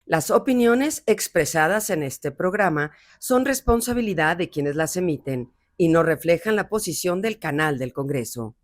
Las opiniones expresadas en este programa son responsabilidad de quienes las emiten y no reflejan la posición del canal del Congreso.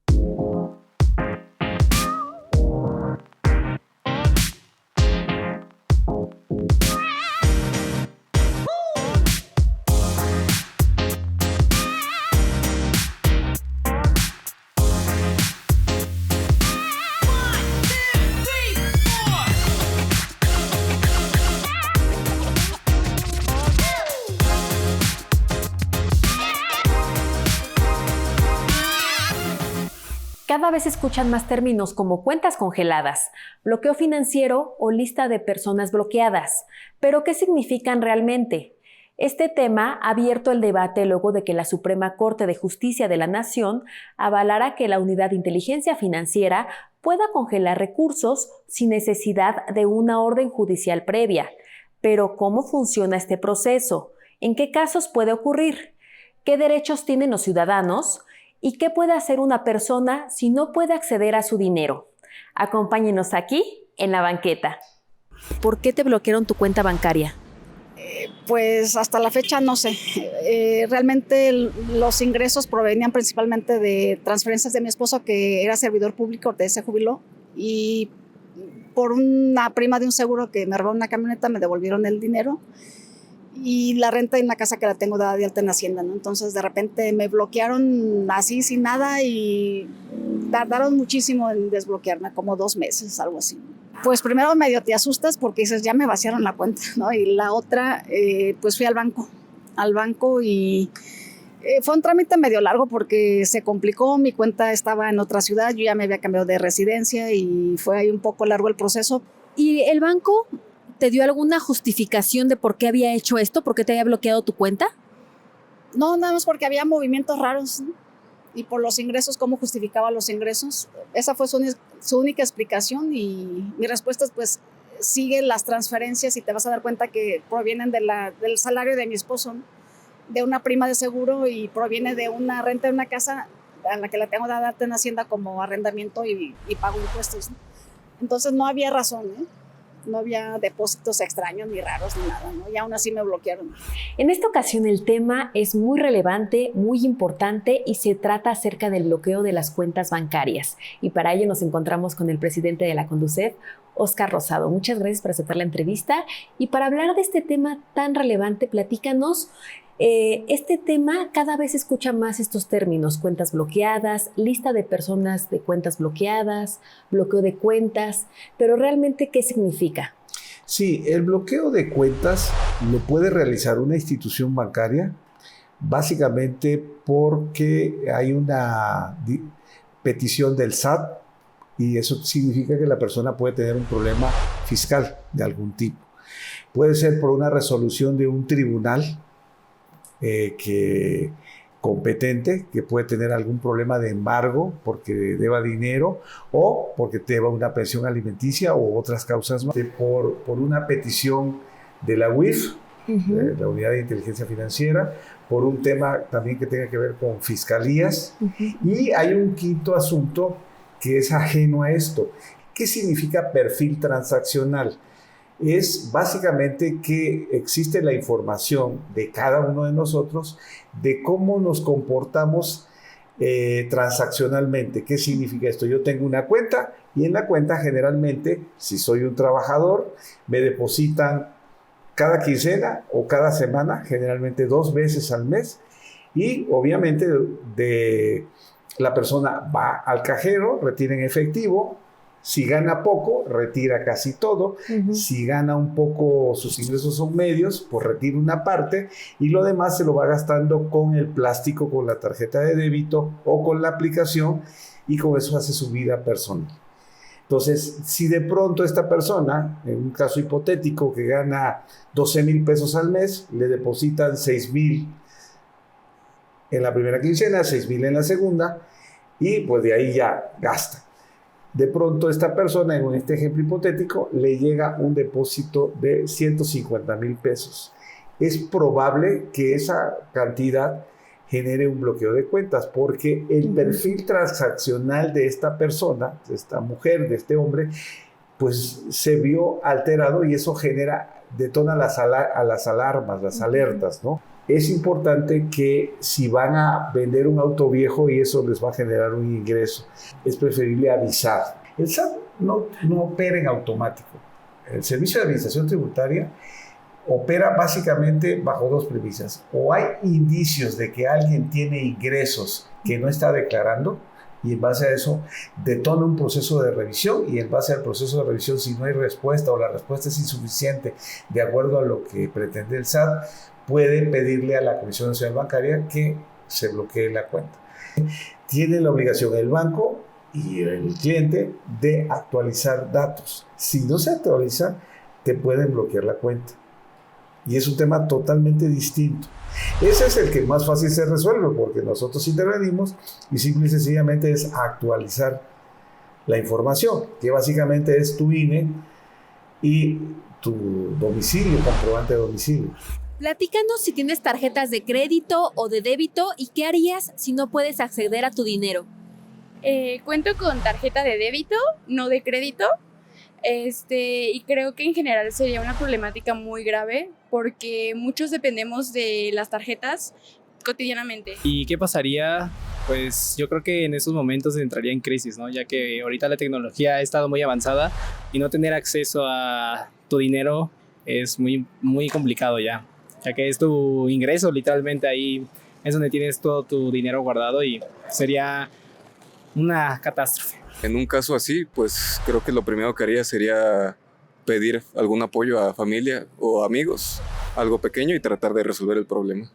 Cada vez se escuchan más términos como cuentas congeladas, bloqueo financiero o lista de personas bloqueadas. ¿Pero qué significan realmente? Este tema ha abierto el debate luego de que la Suprema Corte de Justicia de la Nación avalara que la Unidad de Inteligencia Financiera pueda congelar recursos sin necesidad de una orden judicial previa. Pero ¿cómo funciona este proceso? ¿En qué casos puede ocurrir? ¿Qué derechos tienen los ciudadanos? ¿Y qué puede hacer una persona si no puede acceder a su dinero? Acompáñenos aquí en La Banqueta. ¿Por qué te bloquearon tu cuenta bancaria? Pues hasta la fecha no sé. Realmente los ingresos provenían principalmente de transferencias de mi esposo, que era servidor público, se jubiló, y por una prima de un seguro que me robó una camioneta me devolvieron el dinero, y la renta en la casa que la tengo dada de alta en Hacienda, ¿no? Entonces de repente me bloquearon así sin nada y tardaron muchísimo en desbloquearme, como 2 meses, algo así. Pues primero medio te asustas porque dices, ya me vaciaron la cuenta, ¿no? Y la otra, pues fui al banco y fue un trámite medio largo porque se complicó, mi cuenta estaba en otra ciudad, yo ya me había cambiado de residencia y fue ahí un poco largo el proceso. ¿Y el banco te dio alguna justificación de por qué había hecho esto? ¿Por qué te había bloqueado tu cuenta? No, nada más porque había movimientos raros, ¿no? Y por los ingresos, ¿cómo justificaba los ingresos? Esa fue su única explicación, y mi respuesta es, pues, sigue las transferencias y te vas a dar cuenta que provienen del salario de mi esposo, ¿no? De una prima de seguro, y proviene de una renta de una casa a la que la tengo dada en Hacienda como arrendamiento y pago impuestos, ¿no? Entonces no había razón, ¿eh? No había depósitos extraños ni raros ni nada, ¿no? Y aún así me bloquearon. En esta ocasión el tema es muy relevante, muy importante, y se trata acerca del bloqueo de las cuentas bancarias. Y para ello nos encontramos con el presidente de la Conducef, Óscar Rosado. Muchas gracias por aceptar la entrevista. Y para hablar de este tema tan relevante, platícanos. Este tema, cada vez se escucha más estos términos: cuentas bloqueadas, lista de personas de cuentas bloqueadas, bloqueo de cuentas, pero realmente, ¿qué significa? Sí, el bloqueo de cuentas lo puede realizar una institución bancaria, básicamente porque hay una petición del SAT, y eso significa que la persona puede tener un problema fiscal de algún tipo. Puede ser por una resolución de un tribunal competente, que puede tener algún problema de embargo porque deba dinero o porque deba una pensión alimenticia o otras causas más. Por una petición de la UIF, de la Unidad de Inteligencia Financiera, por un tema también que tenga que ver con fiscalías. Y hay un quinto asunto que es ajeno a esto. ¿Qué significa perfil transaccional? Es básicamente que existe la información de cada uno de nosotros de cómo nos comportamos transaccionalmente. ¿Qué significa esto? Yo tengo una cuenta, y en la cuenta generalmente, si soy un trabajador, me depositan cada quincena o cada semana, generalmente 2 veces al mes, y obviamente la persona va al cajero, retira en efectivo. Si gana poco, retira casi todo. Si gana un poco, sus ingresos son medios, pues retira una parte, y lo demás se lo va gastando con el plástico, con la tarjeta de débito o con la aplicación, y con eso hace su vida personal. Entonces, si de pronto esta persona, en un caso hipotético, que gana 12,000 pesos al mes, le depositan 6,000 en la primera quincena, 6,000 en la segunda, y pues de ahí ya gasta. De pronto esta persona, en este ejemplo hipotético, le llega un depósito de 150,000 pesos. Es probable que esa cantidad genere un bloqueo de cuentas, porque el perfil transaccional de esta persona, de esta mujer, de este hombre, pues se vio alterado, y eso genera detona las alarmas, las alertas, ¿no? Es importante que si van a vender un auto viejo y eso les va a generar un ingreso, es preferible avisar. El SAT no opera en automático. El Servicio de Administración Tributaria opera básicamente bajo dos premisas. O hay indicios de que alguien tiene ingresos que no está declarando, y en base a eso detona un proceso de revisión, y en base al proceso de revisión, si no hay respuesta o la respuesta es insuficiente de acuerdo a lo que pretende el SAT, puede pedirle a la Comisión Nacional Bancaria que se bloquee la cuenta. Tiene la obligación el banco y el cliente de actualizar datos. Si no se actualiza, te pueden bloquear la cuenta. Y es un tema totalmente distinto. Ese es el que más fácil se resuelve, porque nosotros intervenimos y simple y sencillamente es actualizar la información, que básicamente es tu INE y tu domicilio, comprobante de domicilio. Platícanos si tienes tarjetas de crédito o de débito y qué harías si no puedes acceder a tu dinero. Cuento con tarjeta de débito, no de crédito. Y creo que en general sería una problemática muy grave porque muchos dependemos de las tarjetas cotidianamente. ¿Y qué pasaría? Pues yo creo que en esos momentos entraría en crisis, ¿no? Ya que ahorita la tecnología ha estado muy avanzada y no tener acceso a tu dinero es muy, muy complicado ya que es tu ingreso, literalmente ahí es donde tienes todo tu dinero guardado y sería una catástrofe. En un caso así, pues creo que lo primero que haría sería pedir algún apoyo a familia o amigos, algo pequeño, y tratar de resolver el problema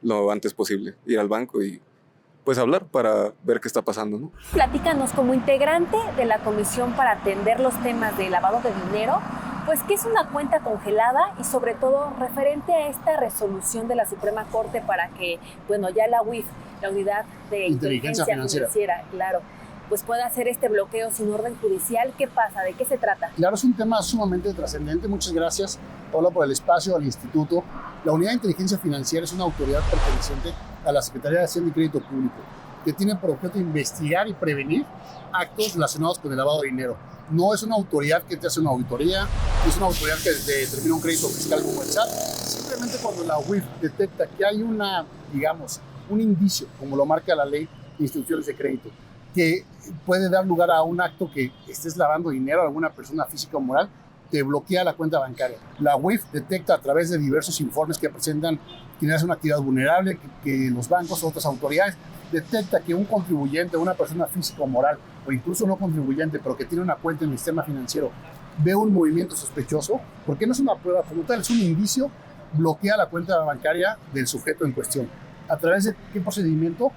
lo antes posible. Ir al banco y pues hablar para ver qué está pasando, ¿no? Platícanos, como integrante de la comisión para atender los temas de lavado de dinero, pues ¿qué es una cuenta congelada? Y sobre todo referente a esta resolución de la Suprema Corte para que, bueno, ya la UIF, la Unidad de Inteligencia Financiera, claro, pues pueda hacer este bloqueo sin orden judicial. ¿Qué pasa? ¿De qué se trata? Claro, es un tema sumamente trascendente. Muchas gracias, Paula, por el espacio, al instituto. La Unidad de Inteligencia Financiera es una autoridad perteneciente a la Secretaría de Hacienda y Crédito Público, que tiene por objeto investigar y prevenir actos relacionados con el lavado de dinero. No es una autoridad que te hace una auditoría, no es una autoridad que determina un crédito fiscal como el SAT. Simplemente cuando la UIF detecta que hay un indicio, como lo marca la ley de instituciones de crédito, que puede dar lugar a un acto que estés lavando dinero a alguna persona física o moral, te bloquea la cuenta bancaria. La UIF detecta a través de diversos informes que presentan quienes hacen una actividad vulnerable, que los bancos o otras autoridades, detecta que un contribuyente, una persona física o moral, o incluso no contribuyente, pero que tiene una cuenta en el sistema financiero, ve un movimiento sospechoso, porque no es una prueba como tal, es un indicio, bloquea la cuenta bancaria del sujeto en cuestión. ¿A través de qué procedimiento?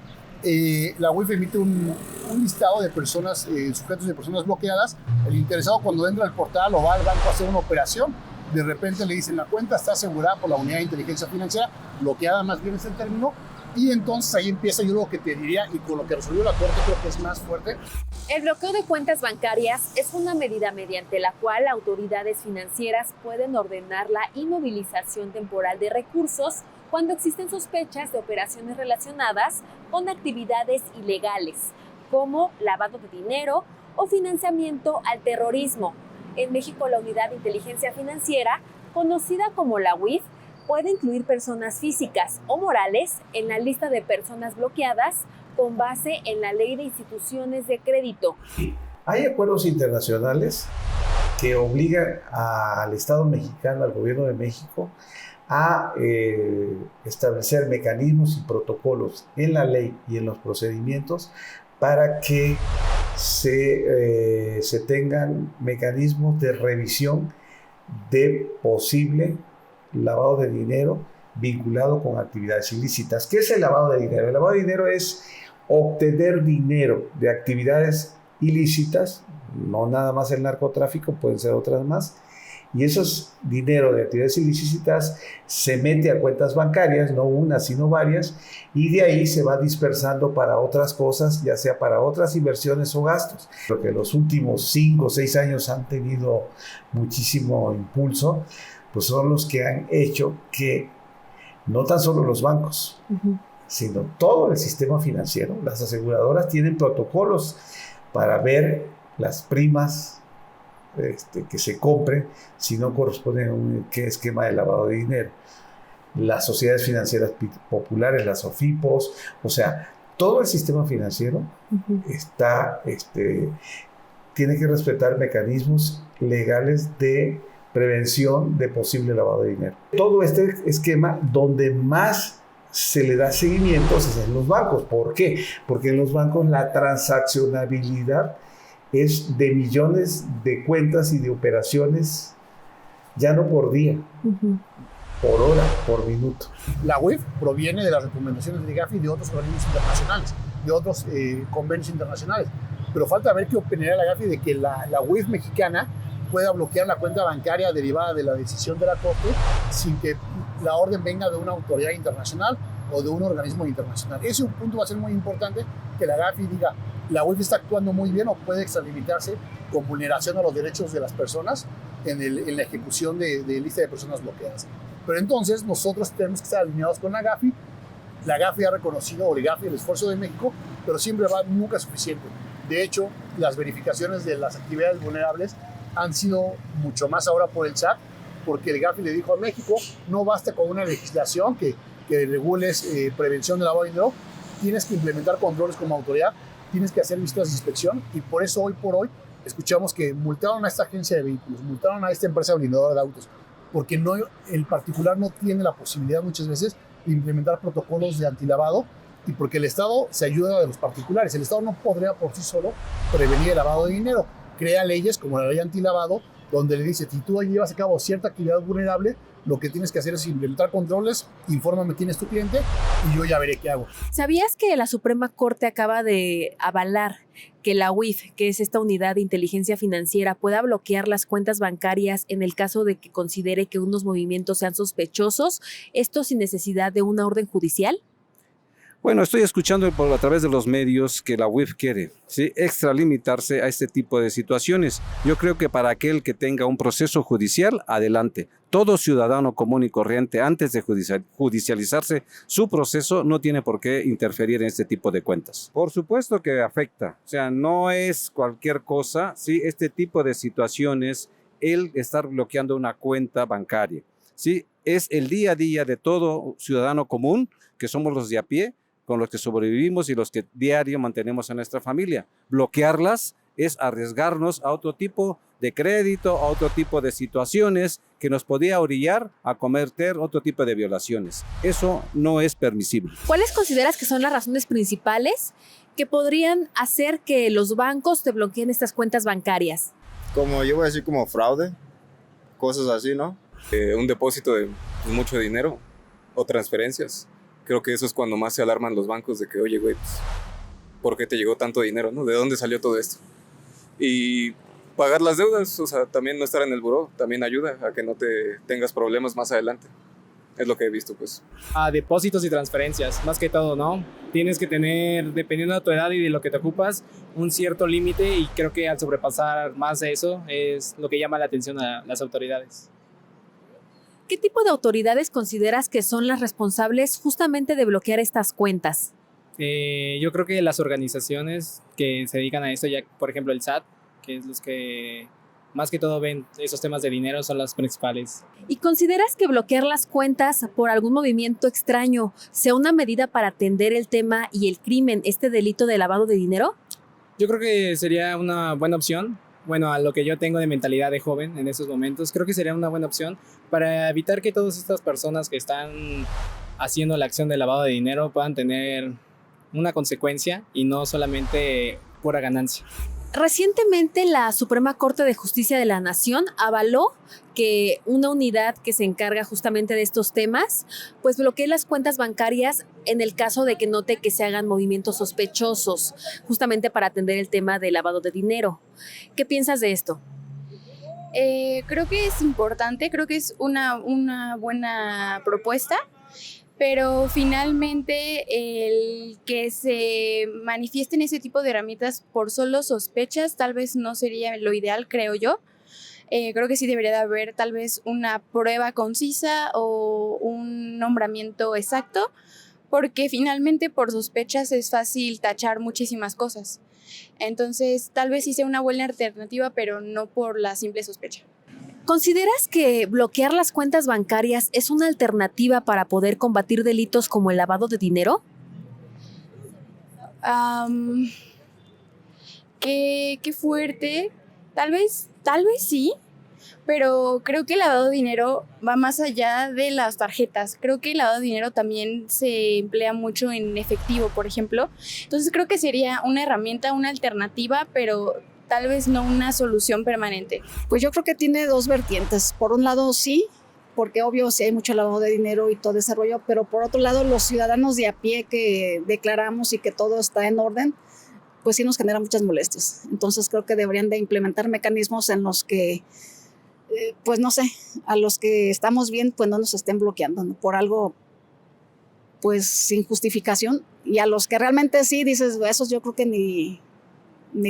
La UIF emite un listado de personas, sujetos de personas bloqueadas. El interesado, cuando entra al portal o va al banco a hacer una operación, de repente le dicen: la cuenta está asegurada por la Unidad de Inteligencia Financiera, bloqueada más bien es el término, y entonces ahí empieza yo lo que te diría, y con lo que resolvió la Corte creo que es más fuerte. El bloqueo de cuentas bancarias es una medida mediante la cual autoridades financieras pueden ordenar la inmovilización temporal de recursos cuando existen sospechas de operaciones relacionadas con actividades ilegales, como lavado de dinero o financiamiento al terrorismo. En México, la Unidad de Inteligencia Financiera, conocida como la UIF, puede incluir personas físicas o morales en la lista de personas bloqueadas con base en la Ley de Instituciones de Crédito. Hay acuerdos internacionales que obligan al Estado mexicano, al gobierno de México, a establecer mecanismos y protocolos en la ley y en los procedimientos para que se tengan mecanismos de revisión de posible lavado de dinero vinculado con actividades ilícitas. ¿Qué es el lavado de dinero? El lavado de dinero es obtener dinero de actividades ilícitas, no nada más el narcotráfico, pueden ser otras más, y esos dinero de actividades ilícitas se mete a cuentas bancarias, no una sino varias, y de ahí se va dispersando para otras cosas, ya sea para otras inversiones o gastos. Lo que los últimos 5 o 6 años han tenido muchísimo impulso, pues son los que han hecho que no tan solo los bancos, sino todo el sistema financiero, las aseguradoras tienen protocolos para ver las primas que se compren si no corresponden a un esquema de lavado de dinero. Las sociedades financieras populares, las SOFIPOS, o sea, todo el sistema financiero tiene que respetar mecanismos legales de prevención de posible lavado de dinero. Todo este esquema donde más se le da seguimiento es en los bancos. ¿Por qué? Porque en los bancos la transaccionabilidad es de millones de cuentas y de operaciones, ya no por día, por hora, por minuto. La UIF proviene de las recomendaciones de Gafi y de otros organismos internacionales, de otros convenios internacionales. Pero falta ver qué opinaría la Gafi de que la UIF mexicana pueda bloquear la cuenta bancaria derivada de la decisión de la Corte sin que la orden venga de una autoridad internacional o de un organismo internacional. Ese un punto va a ser muy importante, que la Gafi diga, la UIF está actuando muy bien o puede extralimitarse con vulneración a los derechos de las personas en la ejecución de lista de personas bloqueadas. Pero entonces nosotros tenemos que estar alineados con la Gafi. La Gafi ha reconocido, o el Gafi, el esfuerzo de México, pero siempre nunca es suficiente. De hecho, las verificaciones de las actividades vulnerables han sido mucho más ahora por el SAT, porque el Gafi le dijo a México, no basta con una legislación que regules prevención de lavado de dinero, tienes que implementar controles como autoridad, tienes que hacer visitas de inspección, y por eso hoy por hoy escuchamos que multaron a esta agencia de vehículos, multaron a esta empresa blindadora de autos, porque el particular no tiene la posibilidad muchas veces de implementar protocolos de antilavado, y porque el Estado se ayuda de los particulares. El Estado no podría por sí solo prevenir el lavado de dinero. Crea leyes como la ley antilavado, donde le dice, si tú llevas a cabo cierta actividad vulnerable, lo que tienes que hacer es implementar controles, infórmame quién es tu cliente y yo ya veré qué hago. ¿Sabías que la Suprema Corte acaba de avalar que la UIF, que es esta unidad de inteligencia financiera, pueda bloquear las cuentas bancarias en el caso de que considere que unos movimientos sean sospechosos, esto sin necesidad de una orden judicial? Bueno, estoy escuchando a través de los medios que la UIF quiere, ¿sí?, extralimitarse a este tipo de situaciones. Yo creo que para aquel que tenga un proceso judicial, adelante. Todo ciudadano común y corriente, antes de judicializarse su proceso, no tiene por qué interferir en este tipo de cuentas. Por supuesto que afecta, o sea, no es cualquier cosa, ¿sí?, este tipo de situaciones, el estar bloqueando una cuenta bancaria, ¿sí?, es el día a día de todo ciudadano común, que somos los de a pie, con los que sobrevivimos y los que diario mantenemos a nuestra familia. Bloquearlas es arriesgarnos a otro tipo de crédito, a otro tipo de situaciones que nos podía orillar a cometer otro tipo de violaciones. Eso no es permisible. ¿Cuáles consideras que son las razones principales que podrían hacer que los bancos te bloqueen estas cuentas bancarias? Como yo voy a decir, como fraude, cosas así, ¿no? Un depósito de mucho dinero o transferencias. Creo que eso es cuando más se alarman los bancos de que, oye, güey, pues, ¿por qué te llegó tanto dinero, no? ¿De dónde salió todo esto? Y pagar las deudas, o sea, también no estar en el buró, también ayuda a que no te tengas problemas más adelante. Es lo que he visto, pues. A depósitos y transferencias, más que todo, ¿no? Tienes que tener, dependiendo de tu edad y de lo que te ocupas, un cierto límite, y creo que al sobrepasar más de eso es lo que llama la atención a las autoridades. ¿Qué tipo de autoridades consideras que son las responsables justamente de bloquear estas cuentas? Yo creo que las organizaciones que se dedican a esto, ya por ejemplo el SAT, que es los que más que todo ven esos temas de dinero, son las principales. ¿Y consideras que bloquear las cuentas por algún movimiento extraño sea una medida para atender el tema y el crimen, este delito de lavado de dinero? Yo creo que sería una buena opción. Bueno, a lo que yo tengo de mentalidad de joven en esos momentos, creo que sería una buena opción para evitar que todas estas personas que están haciendo la acción de lavado de dinero puedan tener una consecuencia y no solamente pura ganancia. Recientemente la Suprema Corte de Justicia de la Nación avaló que una unidad que se encarga justamente de estos temas, pues bloquee las cuentas bancarias en el caso de que note que se hagan movimientos sospechosos, justamente para atender el tema del lavado de dinero. ¿Qué piensas de esto? Creo que es importante, creo que es una buena propuesta, pero finalmente el que se manifiesten ese tipo de herramientas por solo sospechas tal vez no sería lo ideal, creo yo. Creo que sí debería de haber tal vez una prueba concisa o un nombramiento exacto, porque finalmente por sospechas es fácil tachar muchísimas cosas. Entonces, tal vez sí sea una buena alternativa, pero no por la simple sospecha. ¿Consideras que bloquear las cuentas bancarias es una alternativa para poder combatir delitos como el lavado de dinero? Qué fuerte. Tal vez sí, pero creo que el lavado de dinero va más allá de las tarjetas. Creo que el lavado de dinero también se emplea mucho en efectivo, por ejemplo. Entonces creo que sería una herramienta, una alternativa, pero tal vez no una solución permanente. Pues yo creo que tiene dos vertientes. Por un lado sí, porque obvio sí hay mucho lavado de dinero y todo ese rollo, pero por otro lado los ciudadanos de a pie que declaramos y que todo está en orden, pues sí nos genera muchas molestias. Entonces creo que deberían de implementar mecanismos en los que, pues no sé, a los que estamos bien, pues no nos estén bloqueando, ¿no? Por algo, pues sin justificación. Y a los que realmente sí, dices, esos yo creo que ni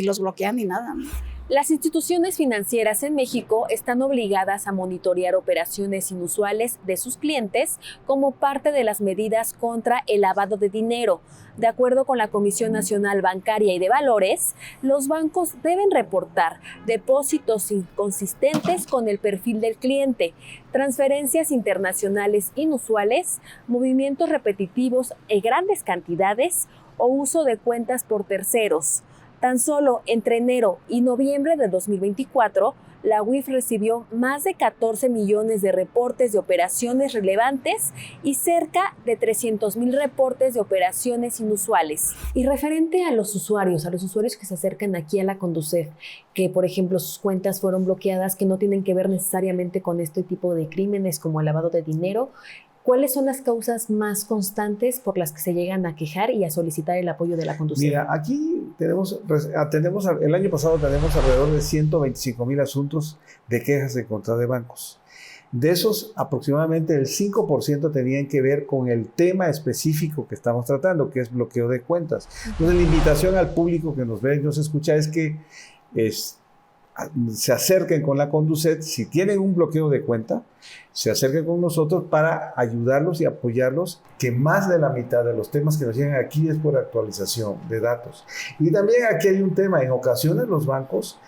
los bloquean ni nada, ¿no? Las instituciones financieras en México están obligadas a monitorear operaciones inusuales de sus clientes como parte de las medidas contra el lavado de dinero. De acuerdo con la Comisión Nacional Bancaria y de Valores, los bancos deben reportar depósitos inconsistentes con el perfil del cliente, transferencias internacionales inusuales, movimientos repetitivos en grandes cantidades o uso de cuentas por terceros. Tan solo entre enero y noviembre de 2024, la UIF recibió más de 14 millones de reportes de operaciones relevantes y cerca de 300,000 reportes de operaciones inusuales. Y referente a los usuarios que se acercan aquí a la Conducef, que por ejemplo sus cuentas fueron bloqueadas, que no tienen que ver necesariamente con este tipo de crímenes como el lavado de dinero, ¿cuáles son las causas más constantes por las que se llegan a quejar y a solicitar el apoyo de la Conducef? Mira, aquí el año pasado tenemos alrededor de 125,000 asuntos de quejas en contra de bancos. De esos, aproximadamente el 5% tenían que ver con el tema específico que estamos tratando, que es bloqueo de cuentas. Entonces, la invitación al público que nos ve y nos escucha es que se acerquen con la Conducef. Si tienen un bloqueo de cuenta, se acerquen con nosotros para ayudarlos y apoyarlos, que más de la mitad de los temas que nos llegan aquí es por actualización de datos. Y también aquí hay un tema: en ocasiones los bancos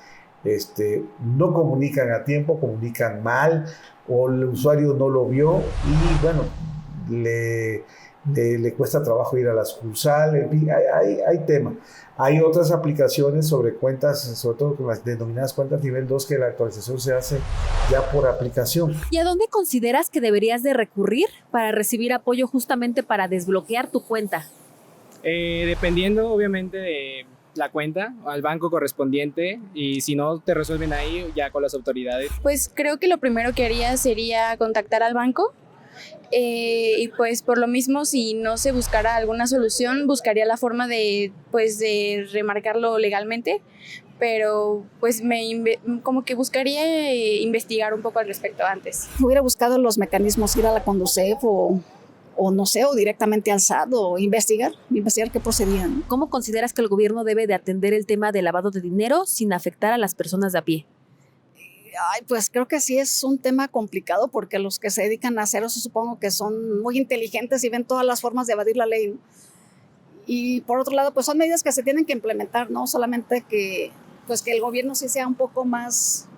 no comunican a tiempo, comunican mal, o el usuario no lo vio y bueno, le cuesta trabajo ir a la sucursal. Hay tema. Hay otras aplicaciones sobre cuentas, sobre todo con las denominadas cuentas nivel 2, que la actualización se hace ya por aplicación. ¿Y a dónde consideras que deberías de recurrir para recibir apoyo justamente para desbloquear tu cuenta? Dependiendo obviamente de la cuenta, al banco correspondiente, y si no te resuelven ahí, ya con las autoridades. Pues creo que lo primero que haría sería contactar al banco. Y pues por lo mismo, si no se buscara alguna solución, buscaría la forma de remarcarlo legalmente, pero pues como que buscaría investigar un poco al respecto antes. Hubiera buscado los mecanismos, ir a la Conducef o no sé, o directamente al SAT, o investigar qué procedían. ¿Cómo consideras que el gobierno debe de atender el tema del lavado de dinero sin afectar a las personas de a pie? Pues creo que sí es un tema complicado, porque los que se dedican a hacer eso supongo que son muy inteligentes y ven todas las formas de evadir la ley, ¿no? Y por otro lado, pues son medidas que se tienen que implementar, ¿no? Solamente que el gobierno sí sea un poco más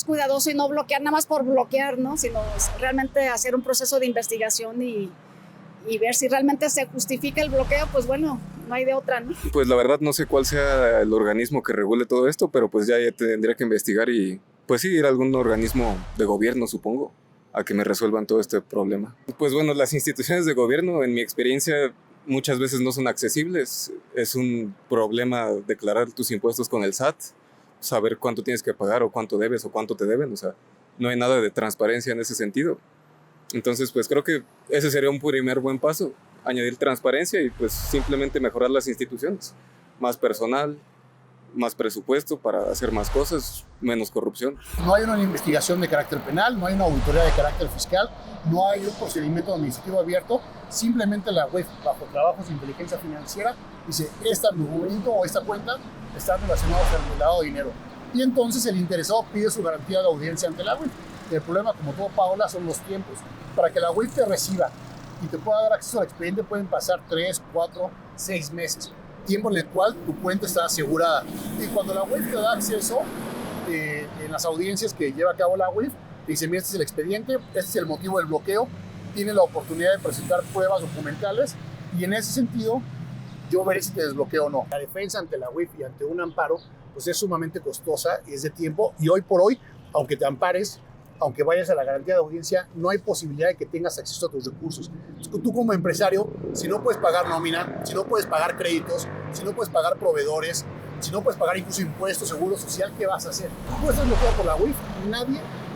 cuidadoso y no bloquear nada más por bloquear, ¿no? Sino realmente hacer un proceso de investigación y ver si realmente se justifica el bloqueo. Pues bueno, no hay de otra, ¿no? Pues la verdad no sé cuál sea el organismo que regule todo esto, pero pues ya tendría que investigar y pues sí, ir a algún organismo de gobierno, supongo, a que me resuelvan todo este problema. Pues bueno, las instituciones de gobierno, en mi experiencia, muchas veces no son accesibles. Es un problema declarar tus impuestos con el SAT, saber cuánto tienes que pagar o cuánto debes o cuánto te deben. O sea, no hay nada de transparencia en ese sentido. Entonces, pues creo que ese sería un primer buen paso, añadir transparencia y pues simplemente mejorar las instituciones. Más personal, más presupuesto para hacer más cosas, menos corrupción. No hay una investigación de carácter penal, no hay una auditoría de carácter fiscal, no hay un procedimiento administrativo abierto. Simplemente la UIF, bajo trabajos de inteligencia financiera, dice: este documento o esta cuenta están relacionados al lavado de dinero. Y entonces el interesado pide su garantía de audiencia ante la UIF. El problema, como todo, Paola, son los tiempos. Para que la UIF te reciba y te pueda dar acceso al expediente pueden pasar 3, 4, 6 meses. tiempo en el cual tu cuenta está asegurada. Y cuando la UIF te da acceso, en las audiencias que lleva a cabo la UIF, te dice, mira, este es el expediente, este es el motivo del bloqueo, tiene la oportunidad de presentar pruebas documentales y en ese sentido yo veré si te desbloqueo o no. La defensa ante la UIF y ante un amparo pues es sumamente costosa y es de tiempo, y hoy por hoy, aunque te ampares, aunque vayas a la garantía de audiencia, no hay posibilidad de que tengas acceso a tus recursos. Tú como empresario, si no puedes pagar nómina, si no puedes pagar créditos, si no puedes pagar proveedores, si no puedes pagar incluso impuestos, seguro social, ¿qué vas a hacer? Tú estás bloqueado por la UIF,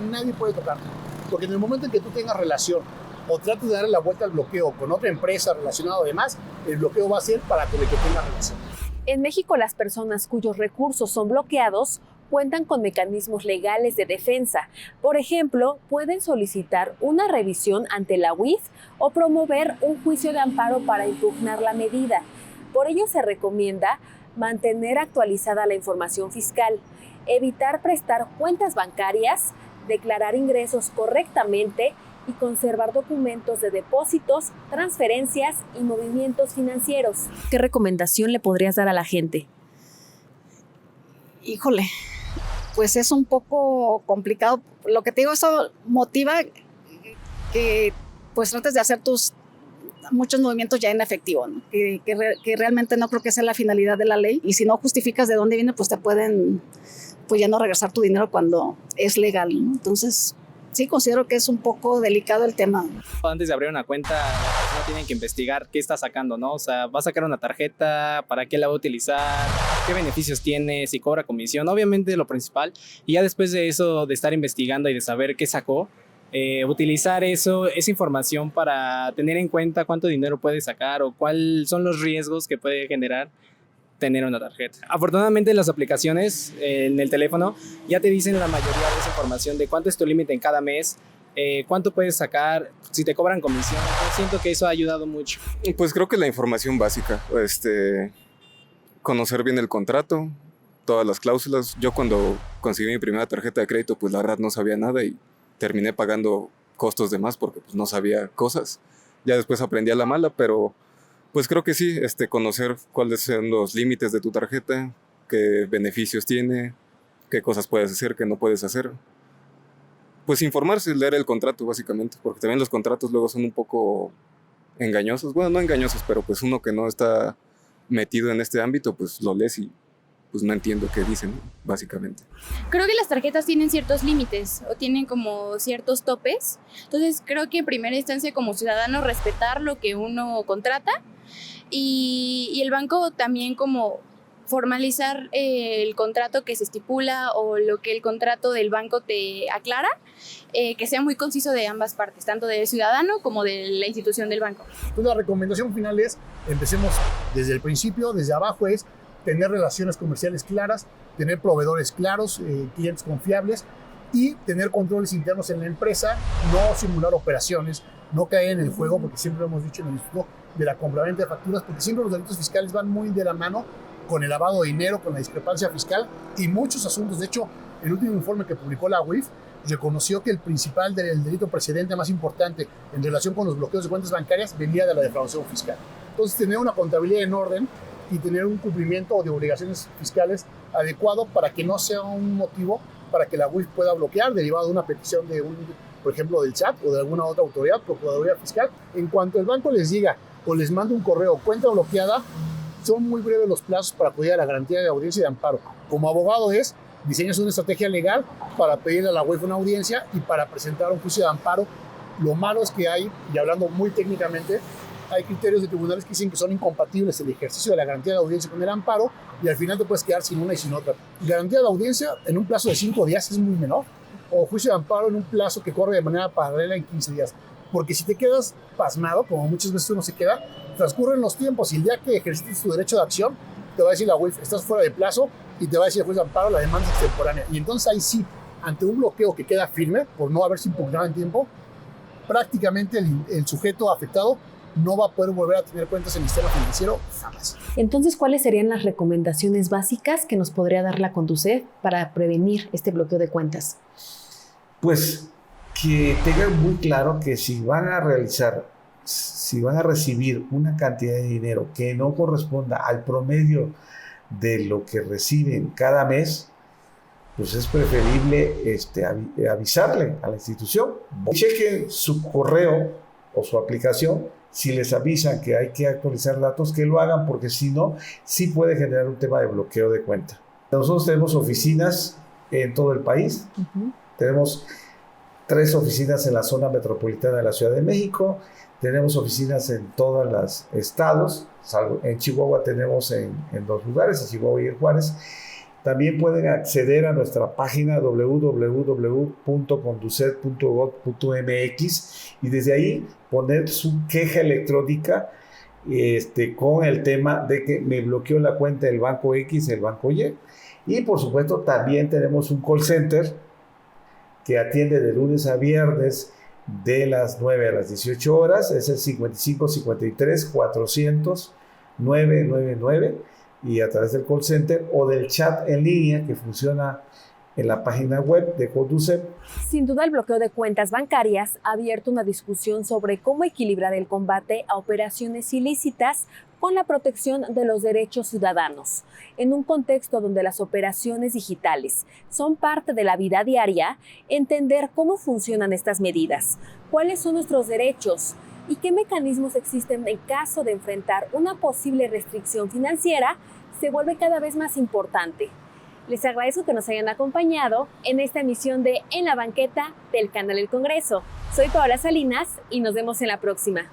nadie puede tocarte. Porque en el momento en que tú tengas relación o trates de darle la vuelta al bloqueo con otra empresa relacionada o demás, el bloqueo va a ser para con el que tenga relación. En México, las personas cuyos recursos son bloqueados cuentan con mecanismos legales de defensa. Por ejemplo, pueden solicitar una revisión ante la UIF o promover un juicio de amparo para impugnar la medida. Por ello, se recomienda mantener actualizada la información fiscal, evitar prestar cuentas bancarias, declarar ingresos correctamente y conservar documentos de depósitos, transferencias y movimientos financieros. ¿Qué recomendación le podrías dar a la gente? Híjole, pues es un poco complicado. Lo que te digo, eso motiva que pues trates de hacer muchos movimientos ya en efectivo, ¿no? Que realmente no creo que sea la finalidad de la ley, y si no justificas de dónde viene, pues te pueden pues ya no regresar tu dinero cuando es legal, ¿no? Entonces sí considero que es un poco delicado el tema. Antes de abrir una cuenta, la persona tiene que investigar qué está sacando, ¿no? O sea, va a sacar una tarjeta, ¿para qué la va a utilizar? ¿Qué beneficios tiene? Si cobra comisión, obviamente lo principal. Y ya después de eso, de estar investigando y de saber qué sacó, utilizar esa información para tener en cuenta cuánto dinero puede sacar o cuáles son los riesgos que puede generar tener una tarjeta. Afortunadamente en las aplicaciones, en el teléfono, ya te dicen la mayoría de esa información de cuánto es tu límite en cada mes, cuánto puedes sacar, si te cobran comisión. Yo siento que eso ha ayudado mucho. Pues creo que la información básica, conocer bien el contrato, todas las cláusulas. Yo cuando conseguí mi primera tarjeta de crédito, pues la verdad no sabía nada y terminé pagando costos de más porque pues, no sabía cosas. Ya después aprendí a la mala, pero pues creo que sí, conocer cuáles son los límites de tu tarjeta, qué beneficios tiene, qué cosas puedes hacer, qué no puedes hacer. Pues informarse, leer el contrato básicamente, porque también los contratos luego son un poco engañosos. Bueno, no engañosos, pero pues uno que no está metido en este ámbito, pues lo lees y pues no entiendo qué dicen, básicamente. Creo que las tarjetas tienen ciertos límites o tienen como ciertos topes. Entonces creo que en primera instancia como ciudadano respetar lo que uno contrata y el banco también como formalizar el contrato que se estipula o lo que el contrato del banco te aclara, que sea muy conciso de ambas partes, tanto del ciudadano como de la institución del banco. Entonces la recomendación final es, empecemos desde el principio, desde abajo, es tener relaciones comerciales claras, tener proveedores claros, clientes confiables y tener controles internos en la empresa, no simular operaciones, no caer en el juego, porque siempre lo hemos dicho en el instituto, de la compraventa de facturas, porque siempre los delitos fiscales van muy de la mano con el lavado de dinero, con la discrepancia fiscal y muchos asuntos. De hecho, el último informe que publicó la UIF reconoció que el principal del delito precedente más importante en relación con los bloqueos de cuentas bancarias venía de la defraudación fiscal. Entonces, tener una contabilidad en orden y tener un cumplimiento de obligaciones fiscales adecuado para que no sea un motivo para que la UIF pueda bloquear derivado de una petición de por ejemplo, del SAT o de alguna otra autoridad, Procuraduría Fiscal. En cuanto el banco les diga o les manda un correo cuenta bloqueada, son muy breves los plazos para acudir a la garantía de audiencia y de amparo. Como abogado diseñas una estrategia legal para pedirle a la UIF una audiencia y para presentar un juicio de amparo. Lo malo es que hay, y hablando muy técnicamente, hay criterios de tribunales que dicen que son incompatibles el ejercicio de la garantía de audiencia con el amparo y al final te puedes quedar sin una y sin otra. Garantía de audiencia en un plazo de 5 días es muy menor, o juicio de amparo en un plazo que corre de manera paralela en 15 días. Porque si te quedas pasmado, como muchas veces uno se queda, transcurren los tiempos y el día que ejercites tu derecho de acción, te va a decir la UIF, estás fuera de plazo y te va a decir el juez de amparo, la demanda es extemporánea. Y entonces ahí sí, ante un bloqueo que queda firme por no haberse impugnado en tiempo, prácticamente el sujeto afectado no va a poder volver a tener cuentas en el sistema financiero jamás. Entonces, ¿cuáles serían las recomendaciones básicas que nos podría dar la Conducef para prevenir este bloqueo de cuentas? Pues que tengan muy claro que si van a realizar si van a recibir una cantidad de dinero que no corresponda al promedio de lo que reciben cada mes, pues es preferible avisarle a la institución. Chequen su correo o su aplicación. Si les avisan que hay que actualizar datos, que lo hagan, porque si no, sí puede generar un tema de bloqueo de cuenta. Nosotros tenemos oficinas en todo el país. Tenemos 3 oficinas en la zona metropolitana de la Ciudad de México. Tenemos oficinas en todos los estados. En Chihuahua tenemos en 2 lugares, en Chihuahua y en Juárez. También pueden acceder a nuestra página www.conducet.gov.mx y desde ahí poner su queja electrónica con el tema de que me bloqueó la cuenta del banco X, el banco Y. Y por supuesto también tenemos un call center que atiende de lunes a viernes de las 9 a las 18 horas. Es el 55 53 400 999. Y a través del call center o del chat en línea que funciona en la página web de Conducet. Sin duda, el bloqueo de cuentas bancarias ha abierto una discusión sobre cómo equilibrar el combate a operaciones ilícitas con la protección de los derechos ciudadanos. En un contexto donde las operaciones digitales son parte de la vida diaria, entender cómo funcionan estas medidas, cuáles son nuestros derechos y qué mecanismos existen en caso de enfrentar una posible restricción financiera se vuelve cada vez más importante. Les agradezco que nos hayan acompañado en esta emisión de En la Banqueta del canal El Congreso. Soy Paola Salinas y nos vemos en la próxima.